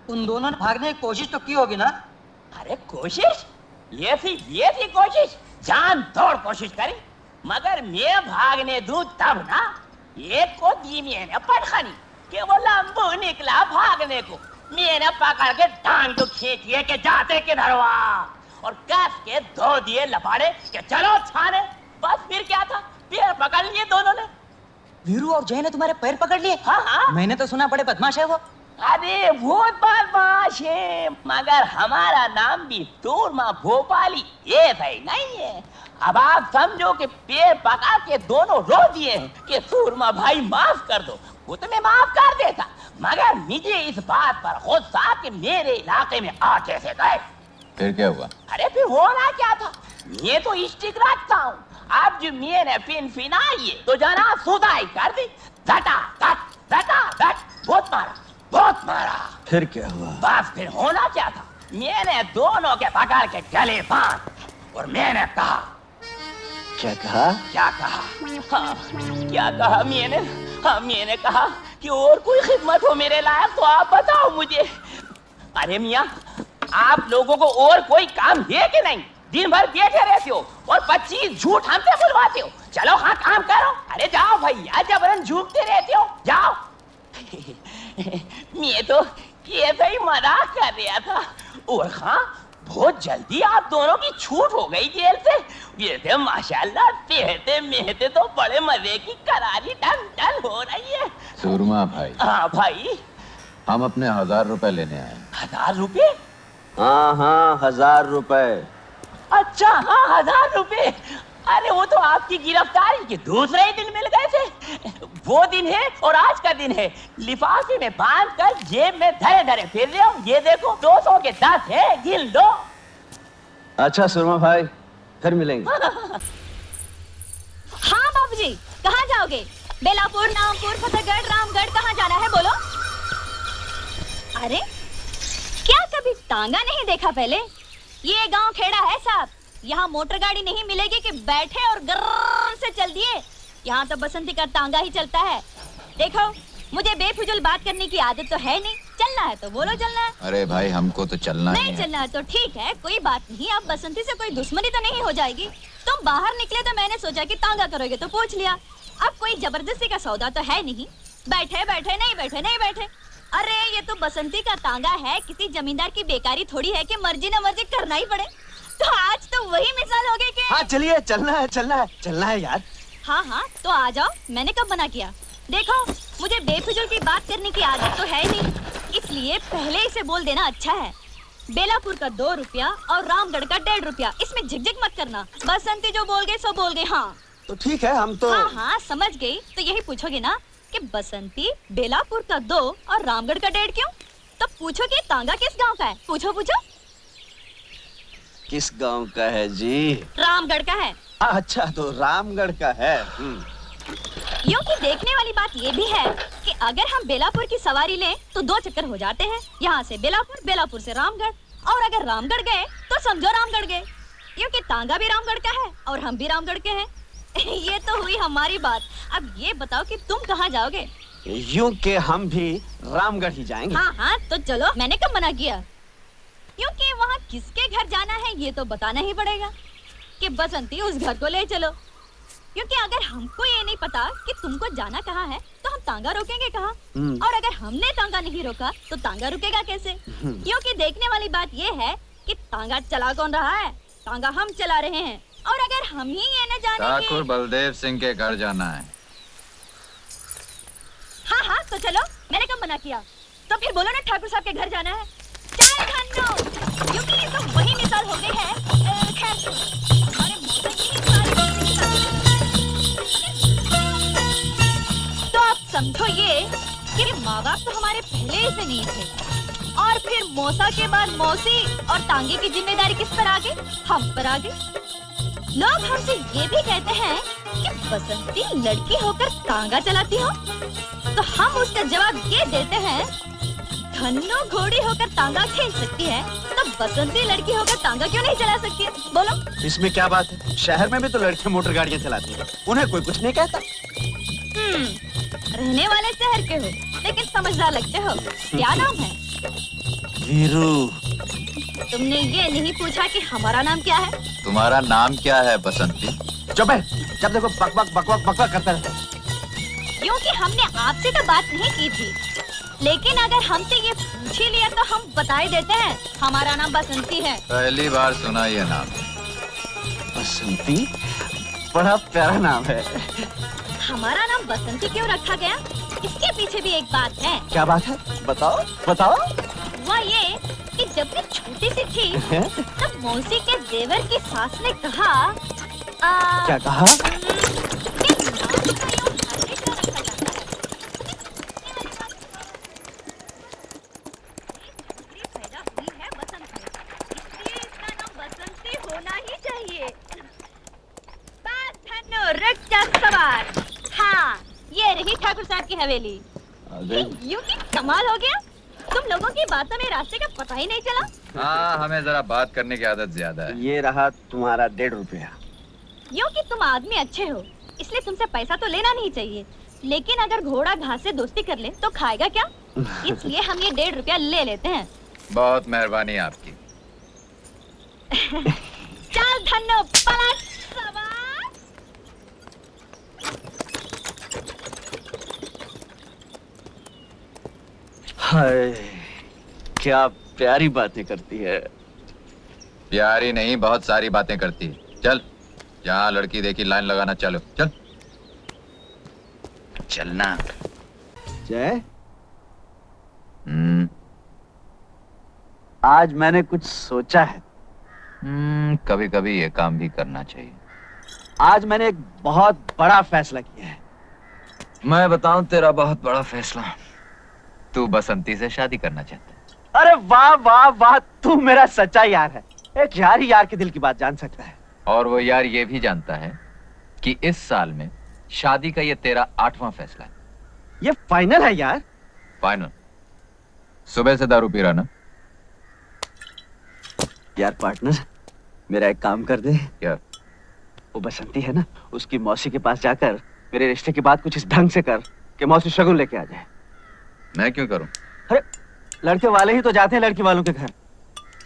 उन दोनों ने भागने की कोशिश तो की होगी ना? अरे कोशिश? ये थी कोशिश, जान तोड़ कोशिश करी, मगर मैं भागने दूं तब ना। एक को दी मैंने पटखनी कि वो लंबू निकला भागने को, मैंने पकड़ के टांग तो खींच लिए कि जाते किधर हुआ, और कस के दो दिए लपाड़े कि चलो थाने। बस फिर क्या था, पैर पकड़ लिए दोनों ने। वीरू और जय ने तुम्हारे पैर पकड़ लिए? हाँ हाँ। मैंने तो सुना बड़े बदमाश है वो। अरे बहुत बदमाश है, मगर हमारा नाम भी सूरमा भोपाली ये सही नहीं है। अब आप समझो कि पैर पकड़ के दोनों रो दिए हैं कि सूरमा भाई माफ कर दो। वो तो मैं माफ कर देता, मगर मुझे इस बात पर गुस्सा कि मेरे इलाके में आ कैसे गए। फिर क्या हुआ? अरे फिर होना क्या था, मैं तो स्टिक रखता हूँ। अब जो मैंने पिन फिनाई तो जना सुधाई कर दी, धटा धट बहुत मारा। फिर क्या हुआ? बस फिर होना क्या था, मैंने दोनों के पकड़ के गले बांध और मैंने कहा। क्या कहा? क्या कहा? हाँ, क्या कहा मैंने? हाँ, मैंने कहा कि और कोई खिदमत हो मेरे लायक तो आप बताओ मुझे। अरे मियाँ, आप लोगों को और कोई काम है कि नहीं? दिन भर बैठे रहते हो और 25 झूठ हमसे बुलवाते हो। चलो हाँ काम करो। अरे जाओ भैया, जबरन झूठते रहते हो, जाओ। मैं तो ऐसे ही मजाक कर रहा था। और हाँ, बहुत जल्दी आप दोनों की छूट हो गई जेल से। ये थे माशाल्लाह, तेहते मेहते तो बड़े मजे की करारी टन हो रही है। सूरमा भाई। हाँ भाई। हम अपने 1000 रुपए लेने आए। 1000 रुपए? हाँ 1000 रुपए। अच्छा हाँ 1000 रुपए। अरे वो तो आपकी गिरफ्तारी के दूसरे ही दिन मिल गए थे। वो दिन है और आज का दिन है। लिफाफे में बांध कर जेब में धरे धरे फिर रहे हो। ये देखो 200 के 10 है, गिन लो। अच्छा सुरमा भाई, फिर मिलेंगे। हाँ बाबूजी, कहाँ जाओगे? बेलापुर, नामपुर, फतेहगढ़, रामगढ़, कहाँ जाना है बोलो? अरे क्या कभी तांगा नहीं देखा पहले? ये गांव खेड़ा है साहब, यहाँ मोटर गाड़ी नहीं मिलेगी कि बैठे और गर्र से चल दिए। यहाँ तो बसंती का तांगा ही चलता है। देखो, मुझे बेफिजूल बात करने की आदत तो है नहीं। चलना है तो बोलो चलना है। अरे भाई हमको तो चलना नहीं चलना है तो ठीक है, कोई बात नहीं। अब बसंती से कोई दुश्मनी तो नहीं हो जाएगी। तुम बाहर निकले तो मैंने सोचा कि तांगा करोगे तो पूछ लिया। अब कोई जबरदस्ती का सौदा तो है नहीं। बैठे बैठे नहीं बैठे। अरे ये तो बसंती का तांगा है, किसी जमींदार की बेकारी थोड़ी है कि मर्जी न मर्जी करना ही पड़े। तो आज तो वही मिसाल हो गई कि हाँ चलिए, चलना है यार। हाँ तो आ जाओ। मैंने कब मना किया? देखो, मुझे बेफिजूल की बात करने की आदत तो है नहीं, इसलिए पहले इसे बोल देना अच्छा है। बेलापुर का 2 रुपया और रामगढ़ का 1.5 रुपया, इसमें झिकझिक मत करना। बसंती जो बोल गए सो बोल गए। हाँ तो ठीक है, हम तो हाँ समझ गई। तो यही पूछोगे ना कि बसंती बेलापुर का 2 और रामगढ़ का 1.5 क्यों? तो पूछो कि तांगा किस गांव का है? पूछो। किस गांव का है जी? रामगढ़ का है। अच्छा, तो रामगढ़ का है। यूं कि देखने वाली बात ये भी है कि अगर हम बेलापुर की सवारी लें तो 2 चक्कर हो जाते हैं। यहाँ से बेलापुर, बेलापुर से रामगढ़, और अगर रामगढ़ गए तो समझो रामगढ़ गए। यूं कि तांगा भी रामगढ़ का है और हम भी रामगढ़ के हैं। ये तो हुई हमारी बात। अब ये बताओ कि तुम कहाँ जाओगे? यूं कि हम भी रामगढ़ ही जाएंगे। हाँ तो चलो। मैंने कब मना किया? क्योंकि वहाँ किसके घर जाना है ये तो बताना ही पड़ेगा कि बसंती उस घर को ले चलो। क्योंकि अगर हमको ये नहीं पता कि तुमको जाना कहाँ है तो हम तांगा रोकेंगे कहाँ? और अगर हमने तांगा नहीं रोका तो तांगा रुकेगा कैसे? क्योंकि देखने वाली बात ये है कि तांगा चला कौन रहा है? तांगा हम चला रहे हैं। और अगर हम ही ये न जाने ठाकुर बलदेव सिंह के घर जाना है। हाँ तो चलो। मैंने कब मना किया? तो फिर बोलो ना ठाकुर साहब के घर जाना है। क्योंकि ये तो वही मिसाल हो गई है। खैर, हमारे मौसम की तो आप समझो ये कि माँ बाप तो हमारे पहले ही से नहीं थे, और फिर मौसा के बाद मौसी और तांगे की जिम्मेदारी किस पर आ गई? हम पर आ गई। लोग हमसे ये भी कहते हैं कि बसंती लड़की होकर तांगा चलाती हो, तो हम उसका जवाब ये देते हैं, धन्नो घोड़ी होकर तांगा खेल सकती है तो बसंती लड़की होकर तांगा क्यों नहीं चला सकती है? बोलो। इसमें क्या बात है? शहर में भी तो लड़कियां मोटर गाड़ियां चलाती हैं, उन्हें कोई कुछ नहीं कहता। रहने वाले शहर के हो लेकिन समझदार लगते हो। क्या नाम है? वीरू। तुमने ये नहीं पूछा कि हमारा नाम क्या है? तुम्हारा नाम क्या है बसंती? चुप है, जब देखो बक बक बक बक बक बक करता रहता है। क्योंकि हमने आपसे तो बात नहीं की थी, लेकिन अगर हमसे ये पूछ ही लिया तो हम बता ही देते हैं, हमारा नाम बसंती है। पहली बार सुना ये नाम। बसंती बड़ा प्यारा नाम है। हमारा नाम बसंती क्यों रखा गया, इसके पीछे भी एक बात है। क्या बात है? बताओ बताओ। वह ये कि जब मैं छोटी सी थी तब मौसी के देवर की सास ने कहा क्या कहा? कि नाम का यूं हमेशा रखा जाता है। छोकरी पैदा हुई है बसंत में, इसलिए इसका नाम बसंती होना ही चाहिए। बस धन्नो रख जा सवार। हाँ, ये रही ठाकुर साहब की हवेली। यूं की कमाल हो गया, तुम लोगों की बातों में रास्ते का पता ही नहीं चला। हाँ, हमें जरा बात करने की आदत ज्यादा है। ये रहा तुम्हारा 1.5 रुपया। यूं कि तुम आदमी अच्छे हो, इसलिए तुमसे पैसा तो लेना नहीं चाहिए, लेकिन अगर घोड़ा घास से दोस्ती कर ले तो खाएगा क्या? इसलिए हम ये 1.5 रुपया ले लेते हैं। बहुत मेहरबानी आपकी। चल धन्नो पलट सवार। हाय, क्या प्यारी बातें करती है। प्यारी नहीं, बहुत सारी बातें करती है। चल, जहाँ लड़की देखी लाइन लगाना चालू। चल चलना। जय, हम्म, आज मैंने कुछ सोचा है। कभी कभी ये काम भी करना चाहिए। आज मैंने एक बहुत बड़ा फैसला किया है। मैं बताऊं तेरा बहुत बड़ा फैसला। तू बसंती से शादी करना चाहता है। अरे वाह वाह वाह, तू मेरा सच्चा यार है। एक यार ही यार के दिल की बात जान सकता है। और वो यार ये भी जानता है कि इस साल में शादी का ये तेरा 8वां फैसला है। ये फाइनल है यार। फाइनल। सुबह से दारू पी रहा ना? यार पार्टनर, मेरा एक काम कर दे। क्या? वो बसंती है ना, उसकी मौसी के पास जाकर मेरे रिश्ते की बात कुछ इस ढंग से कर कि मौसी शगुन लेके आ जाए। मैं क्यों करूं? अरे लड़के वाले ही तो जाते हैं लड़की वालों के घर।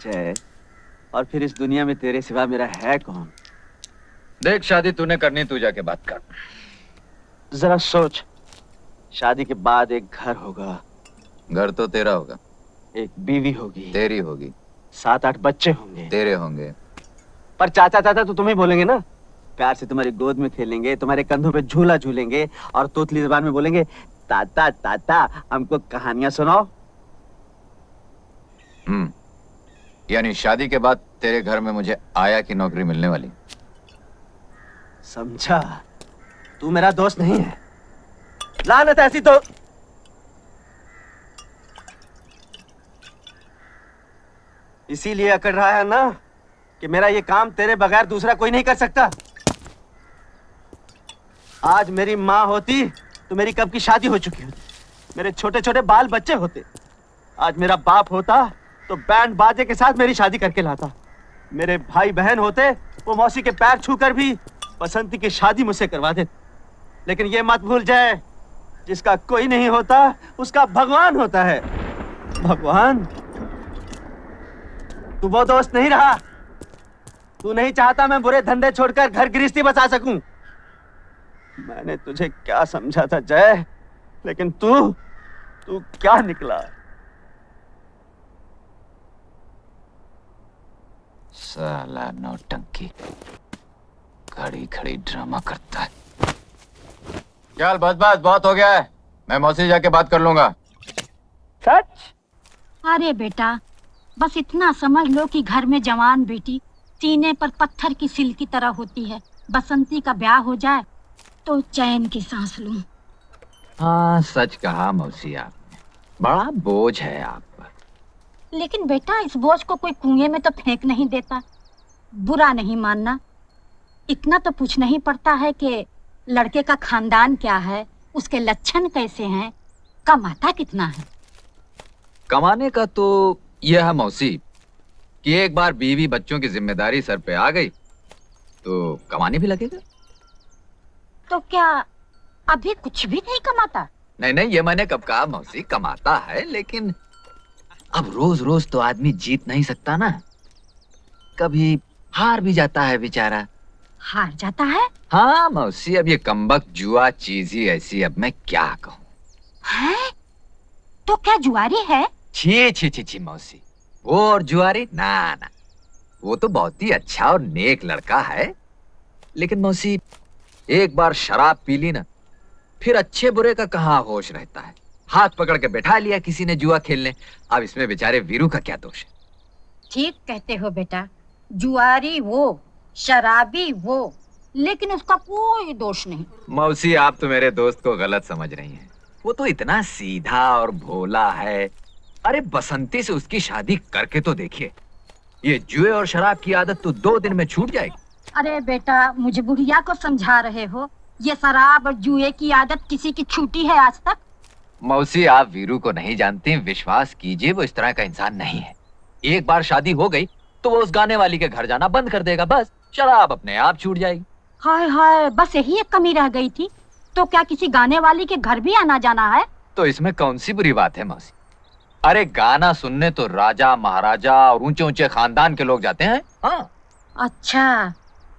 जय, और फिर इस दुनिया में तेरे सिवा मेरा है कौन? देख, शादी तूने करनी, तू जाके बात कर। जरा सोच, शादी के बाद एक घर होगा, घर तो तेरा होगा, एक बीवी होगी, तेरी होगी, 7-8 बच्चे होंगे। तेरे होंगे। पर चाचा चाचा तो तुम्हें बोलेंगे ना। प्यार से तुम्हारी गोद में खेलेंगे, तुम्हारे कंधों पे झूला झूलेंगे और तोतली जुबान में बोलेंगे, ताता ताता हमको कहानियां सुनाओ। यानी शादी के बाद तेरे घर में मुझे आया की नौकरी मिलने वाली। समझा? तू मेरा दोस्त नहीं है। लानत ऐसी तो इसीलिए अकड़ रहा है ना कि मेरा ये काम तेरे बगैर दूसरा कोई नहीं कर सकता। आज मेरी माँ होती तो मेरी कब की शादी हो चुकी होती, मेरे छोटे छोटे बाल बच्चे होते। आज मेरा बाप होता तो बैंड बाजे के साथ मेरी शादी करके लाता। मेरे भाई बहन होते, वो मौसी के पैर छूकर भी बसंती की शादी मुझसे करवा देते। लेकिन ये मत भूल जाए, जिसका कोई नहीं होता उसका भगवान होता है। भगवान? तू वो दोस्त नहीं रहा। तू नहीं चाहता मैं बुरे धंधे छोड़कर घर गृहस्थी बसा सकूं। मैंने तुझे क्या समझा था जय, लेकिन तू क्या निकला। साला नौटंकी, खड़ी खड़ी ड्रामा करता है। चल बस बस, बहुत हो गया है। मैं मौसी जाके बात कर लूंगा। सच? अरे बेटा, बस इतना समझ लो कि घर में जवान बेटी सीने पर पत्थर की सिल की तरह होती है। बसंती का ब्याह हो जाए तो चैन की सांस लूं। हाँ, सच कहा मौसी आपने। बड़ा बोझ है आप पर। लेकिन बेटा, इस बोझ को कोई कुएं में तो फेंक नहीं देता। बुरा नहीं मानना, इतना तो पूछना ही पड़ता है कि लड़के का खानदान क्या है, उसके लक्षण कैसे हैं, कमाता कितना है। कमाने का तो यह है मौसी कि एक बार बीवी बच्चों की जिम्मेदारी सर पे आ गई तो कमाने भी लगेगा। तो क्या अभी कुछ भी नहीं कमाता? नहीं नहीं, ये मैंने कब कहा मौसी, कमाता है, लेकिन अब रोज रोज तो आदमी जीत नहीं सकता ना, कभी हार भी जाता है बेचारा। हार जाता है? हाँ मौसी, अब ये कमबख्त जुआ चीज ही ऐसी, अब मैं क्या कहूँ। हैं? तो क्या जुआरी है? छी छी छी छी मौसी, वो और जुआरी ना ना, वो तो बहुत ही अच्छा और नेक लड़का है, लेकिन मौसी एक बार शराब पी ली ना, फिर अच्छे बुरे का कहाँ होश रहता है। हाथ पकड़ के बैठा लिया किसी ने जुआ खेलने, अब इसमें बेचारे वीरू का क्या दोष है। ठीक कहते हो बेटा, जुआरी वो, शराबी वो, लेकिन उसका कोई दोष नहीं। मौसी आप तो मेरे दोस्त को गलत समझ रही हैं, वो तो इतना सीधा और भोला है। अरे बसंती से उसकी शादी करके तो देखिए, ये जुए और शराब की आदत तो 2 दिन में छूट जाएगी। अरे बेटा, मुझे बुढ़िया को समझा रहे हो? ये शराब और जुए की आदत किसी की छूटी है आज तक? मौसी आप वीरू को नहीं जानती, विश्वास कीजिए वो इस तरह का इंसान नहीं है। एक बार शादी हो गई तो वो उस गाने वाली के घर जाना बंद कर देगा, बस शराब अपने आप छूट जाएगी। हाय हाय, बस यही एक कमी रह गई थी। तो क्या किसी गाने वाली के घर भी आना जाना है? तो इसमें कौन सी बुरी बात है मौसी? अरे गाना सुनने तो राजा महाराजा और ऊंचे ऊंचे खानदान के लोग जाते हैं। हाँ। अच्छा,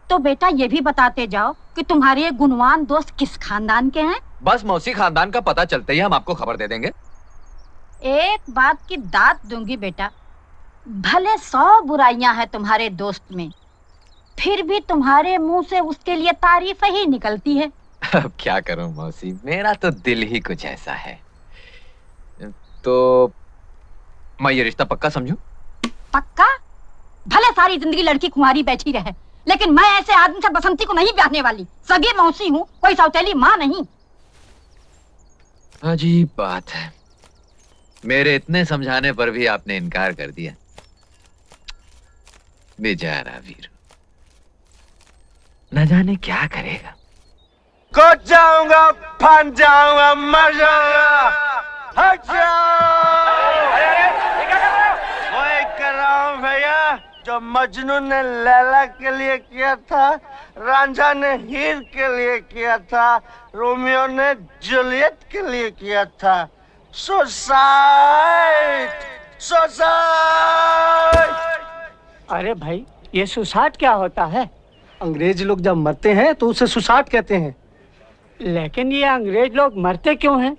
तो बेटा ये भी बताते जाओ कि तुम्हारे ये गुणवान दोस्त किस खानदान के हैं? बस मौसी खानदान का पता चलते ही हम आपको खबर दे देंगे। एक बात की दात दूंगी बेटा, भले 100 बुराइयां हैं तुम्हारे दोस्त में, फिर भी तुम्हारे मुंह से उसके लिए तारीफ ही निकलती है। अब क्या करूं मौसी, मेरा तो दिल ही कुछ ऐसा है। तो मैं ये रिश्ता पक्का समझूं? पक्का? भले सारी जिंदगी लड़की कुंवारी बैठी रहे, लेकिन मैं ऐसे आदमी से बसंती को नहीं ब्याहने वाली। सगी मौसी हूँ, कोई सौतेली माँ नहीं। अजीब बात है, मेरे इतने समझाने पर भी आपने इनकार कर दिया। बेचारा वीरू, न जाने क्या करेगा। कूद जाऊंगा, फन जाऊंगा, मर जाऊंगा, हट जाओ। वही कर रहा हूं भैया जो मजनू ने लैला के लिए किया था, रांझा ने हीर के लिए किया था, रोमियो ने जूलियट के लिए किया था। Suicide, suicide. अरे भाई, ये सुसाइड क्या होता है? अंग्रेज लोग जब मरते हैं तो उसे सुसाइड कहते हैं। लेकिन ये अंग्रेज लोग मरते क्यों हैं?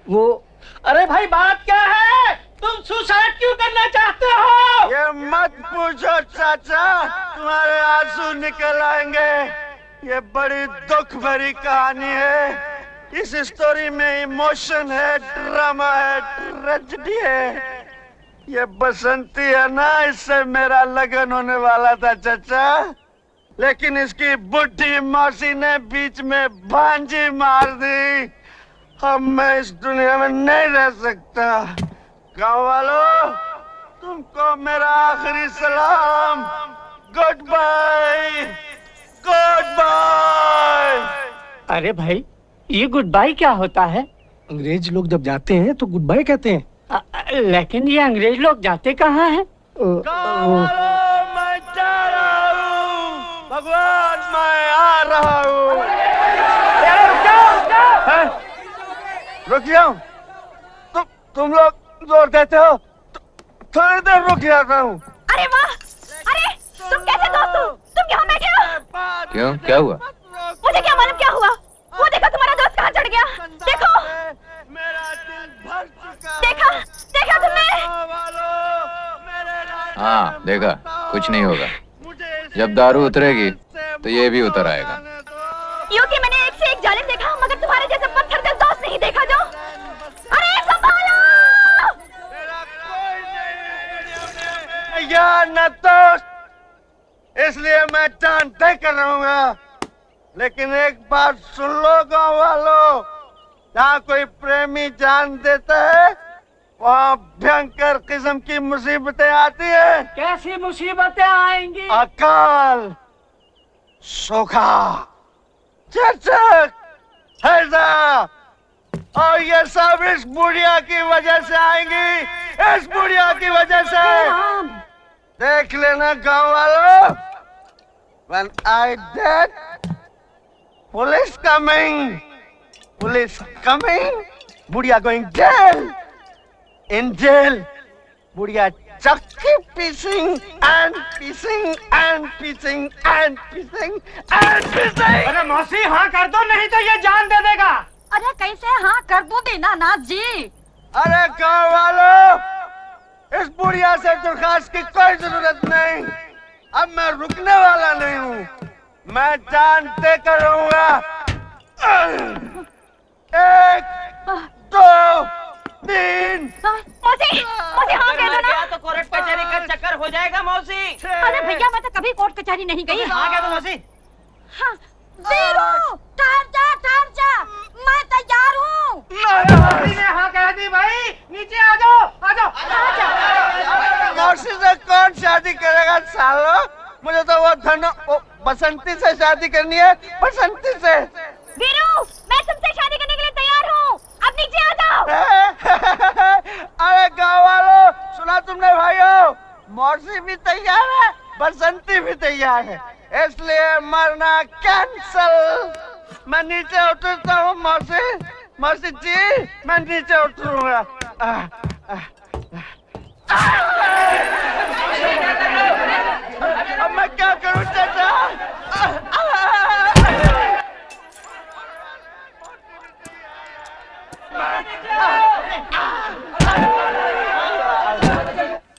वो अरे भाई बात क्या है? तुम सुसाइड क्यों करना चाहते हो? ये मत पूछो चाचा, तुम्हारे आंसू निकल आएंगे। ये बड़ी दुख भरी कहानी है। इस स्टोरी में इमोशन है, ड्रामा है, ट्रेजेडी है। ये बसंती है ना, इससे मेरा लगन होने वाला था चाचा, लेकिन इसकी बुढ़ी मौसी ने बीच में भांजी मार दी। अब मैं इस दुनिया में नहीं रह सकता। गाँव वालों, तुमको मेरा आखिरी सलाम। Goodbye, goodbye. अरे भाई, ये गुड बाय क्या होता है? अंग्रेज लोग जब जाते हैं तो गुड बाय कहते हैं। लेकिन ये अंग्रेज लोग जाते कहाँ हैं? गाँव वालों, मैं जा रहा हूँ। भगवान, मैं आ रहा हूँ। रुक जाओ। तुम लोग जोर देते हो, थोड़ी देर रुक जाता हूँ। अरे वाह! अरे तुम कैसे दोस्त हो? तुम यहाँ बैठे हो? क्यों, क्या हुआ? मुझे क्या मालूम क्या हुआ? वो देखो तुम्हारा दोस्त कहाँ चढ़ गया। देखो, मेरा दिल भर चुका। देखा, देखा तुमने? हाँ देखा, कुछ नहीं होगा। जब दारू उतरेगी तो ये भी उतर आएगा। यूं कि मैंने एक से एक जालिम देखा, मगर तुम्हारे जैसे पत्थर दिल दोस्त नहीं देखा जो। अरे संभालो! या न तो, इसलिए मैं जान तय कर रहूंगा। लेकिन एक बात सुन लो गाँव वालों, जहाँ कोई प्रेमी जान देता है, वहाँ भयंकर किस्म की मुसीबतें आती है। कैसी मुसीबतें आएंगी? अकाल, सूखा, चचक, हैजा, और ये सब इस बुढ़िया की वजह से आएंगी। इस बुढ़िया की वजह से। देख लेना गाँव वालों, when I dead, police coming, police coming, बुढ़िया going jail, in jail, बुढ़िया चक्की पीसिंग एंड पीसिंग एंड पीसिंग एंड पीसिंग एंड पीसिंग। अरे मौसी हाँ कर दो, नहीं तो ये जान दे देगा। अरे कैसे हाँ कर दूं दीनानाथ जी? अरे गाँव वालों, इस बुढ़िया से दरखास्त की कोई जरूरत नहीं। अब मैं रुकने वाला नहीं हूँ, मैं जान देकर रहूंगा। 1 2 3। मौसी मौसी हाँ कह दो ना। तो कोर्ट कचहरी का चक्कर हो जाएगा मौसी। अरे भैया मैं तो कभी कोर्ट कचहरी नहीं गई। हाँ कह दो मौसी। हाँ, वीरू ठहर जा, मैं तैयार हूँ। मौसी ने हाँ कह दी भाई, नीचे आ जाओ आ जाओ। मौसी से कौन शादी करेगा सालो? मुझे तो वो बसंती से शादी करनी है, बसंती से। वीरू, मैं तुमसे शादी करने के लिए तैयार हूँ। अब नीचे आ जाओ। अरे गाँव वालों, सुना तुमने भाइयों? मौसी भी तैयार है, बसंती भी तैयार है, इसलिए मरना कैंसल। मैं नीचे उतरता हूँ मौसी। मौसी जी, मैं नीचे उतरूंगा। अब मैं क्या करूं चाचा?